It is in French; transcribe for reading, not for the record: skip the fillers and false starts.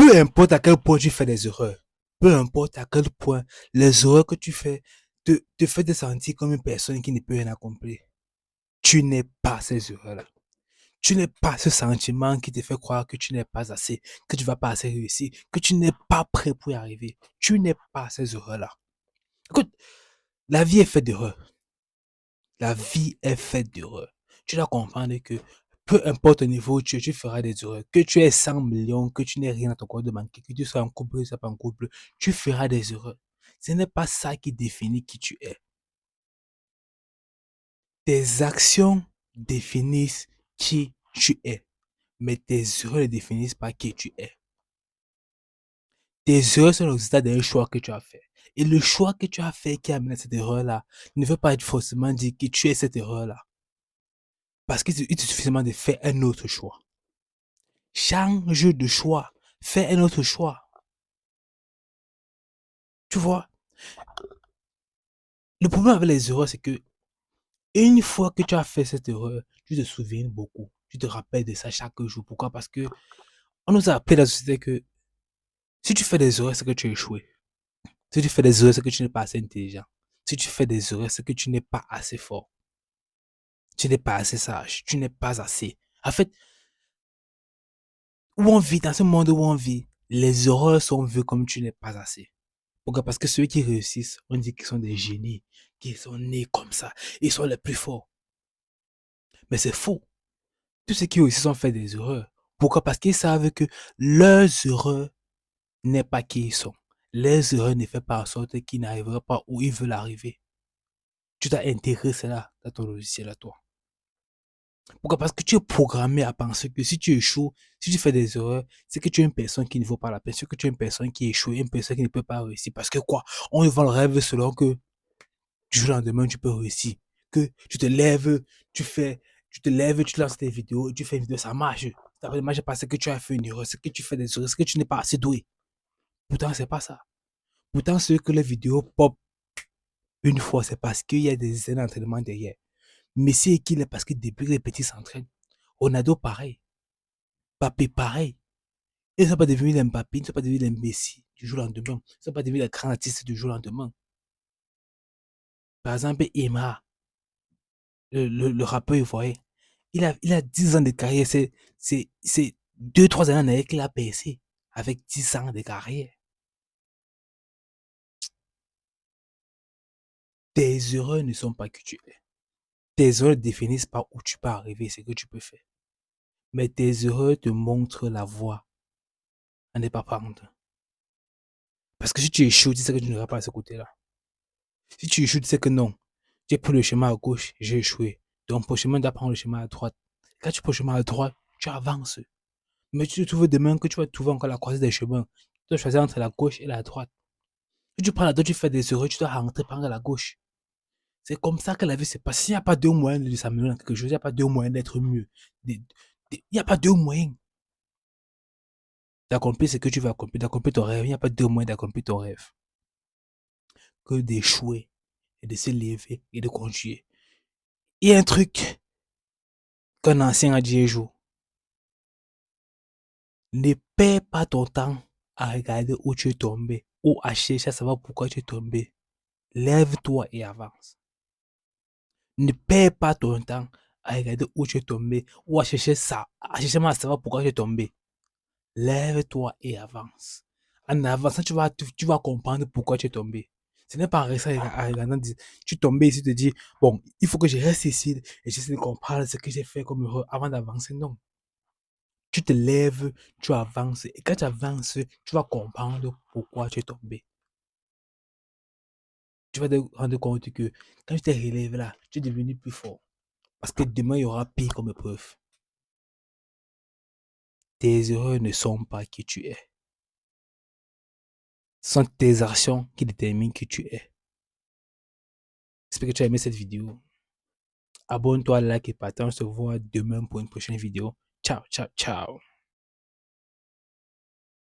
Peu importe à quel point tu fais des erreurs, peu importe à quel point les erreurs que tu fais te fait te sentir comme une personne qui ne peut rien accomplir, tu n'es pas ces erreurs-là. Tu n'es pas ce sentiment qui te fait croire que tu n'es pas assez, que tu vas pas assez réussir, que tu n'es pas prêt pour y arriver. Tu n'es pas ces erreurs-là. Écoute, la vie est faite d'erreurs. La vie est faite d'erreurs. Tu dois comprendre que peu importe le niveau où tu feras des erreurs. Que tu aies 100 millions, que tu n'aies rien à ton corps de manquer, que tu sois en couple, que tu sois pas en couple, tu feras des erreurs. Ce n'est pas ça qui définit qui tu es. Tes actions définissent qui tu es, mais tes erreurs ne définissent pas qui tu es. Tes erreurs sont le résultat d'un choix que tu as fait. Et le choix que tu as fait qui a amené à cette erreur-là ne veut pas forcément dire que tu es cette erreur-là. Parce qu'il te suffit seulement de faire un autre choix. Change de choix. Fais un autre choix. Tu vois, le problème avec les erreurs, c'est que une fois que tu as fait cette erreur, tu te souviens beaucoup. Tu te rappelles de ça chaque jour. Pourquoi? Parce que on nous a appris dans la société que si tu fais des erreurs, c'est que tu as échoué. Si tu fais des erreurs, c'est que tu n'es pas assez intelligent. Si tu fais des erreurs, c'est que tu n'es pas assez fort. Tu n'es pas assez sage. Tu n'es pas assez. En fait, où on vit, dans ce monde où on vit, les erreurs sont vues comme tu n'es pas assez. Pourquoi? Parce que ceux qui réussissent, on dit qu'ils sont des génies, qu'ils sont nés comme ça, ils sont les plus forts. Mais c'est faux. Tous ceux qui réussissent ont fait des erreurs. Pourquoi? Parce qu'ils savent que leurs erreurs n'est pas qui ils sont. Les erreurs ne font pas en sorte qu'ils n'arriveront pas où ils veulent arriver. Tu dois intégrer cela dans ton logiciel à toi. Pourquoi? Parce que tu es programmé à penser que si tu échoues, si tu fais des erreurs, c'est que tu es une personne qui ne vaut pas la peine, c'est que tu es une personne qui échoue, une personne qui ne peut pas réussir. Parce que quoi? On vend le rêve selon que du jour au lendemain, tu peux réussir. Que tu te lèves, tu te lèves, tu lances tes vidéos, tu fais une vidéo, ça marche. Ça ne marche pas, c'est que tu as fait une erreur, c'est que tu fais des erreurs, c'est que tu n'es pas assez doué. Pourtant, c'est pas ça. Pourtant, ce que les vidéos pop une fois, c'est parce qu'il y a des années d'entraînement derrière. Messi et qu'il est parce que depuis que les petits s'entraînent. Ronaldo, pareil. Papé, pareil. Ils ne sont pas devenus les Mbappé, ils ne sont pas devenus les Messi du jour au lendemain. Ils ne sont pas devenus les grands artistes du jour au lendemain. Par exemple, Emma, le rappeur ivoirien, il a 10 ans de carrière. C'est 2-3 années en arrière qu'il a percé. Avec 10 ans de carrière. Tes erreurs ne sont pas que tu es. Tes erreurs ne définissent pas où tu peux arriver, ce que tu peux faire. Mais tes erreurs te montrent la voie à ne pas prendre. Parce que si tu échoues, tu sais que tu n'iras pas à ce côté-là. Si tu échoues, tu sais que non. J'ai pris le chemin à gauche, j'ai échoué. Donc, pour le chemin, tu dois prendre le chemin à droite. Quand tu prends le chemin à droite, tu avances. Mais tu te trouves demain que tu vas trouver encore la croisée des chemins. Tu dois choisir entre la gauche et la droite. Si tu prends la droite, tu fais des erreurs, tu dois rentrer par la gauche. C'est comme ça que la vie se passe. S'il n'y a pas deux moyens de s'améliorer dans quelque chose, il n'y a pas deux moyens d'être mieux. Il n'y a pas deux moyens d'accomplir ce que tu veux accomplir, d'accomplir ton rêve. Il n'y a pas deux moyens d'accomplir ton rêve que d'échouer et de se lever et de continuer. Il y a un truc qu'un ancien a dit un jour. Ne perds pas ton temps à regarder où tu es tombé ou à chercher à savoir pourquoi tu es tombé. Lève-toi et avance. Ne perds pas ton temps à regarder où tu es tombé ou à chercher ça, à chercher à savoir pourquoi tu es tombé. Lève-toi et avance. En avançant, tu vas comprendre pourquoi tu es tombé. Ce n'est pas en restant à regarder, tu es tombé ici, tu te dis, bon, il faut que je reste ici et j'essaie de comprendre ce que j'ai fait comme erreur avant d'avancer. Non. Tu te lèves, tu avances. Et quand tu avances, tu vas comprendre pourquoi tu es tombé. Tu vas te rendre compte que quand tu t'es relevé là, tu es devenu plus fort. Parce que demain, il y aura pire comme épreuve. Tes erreurs ne sont pas qui tu es. Ce sont tes actions qui déterminent qui tu es. J'espère que tu as aimé cette vidéo. Abonne-toi, like et partage. On se voit demain pour une prochaine vidéo. Ciao, ciao, ciao.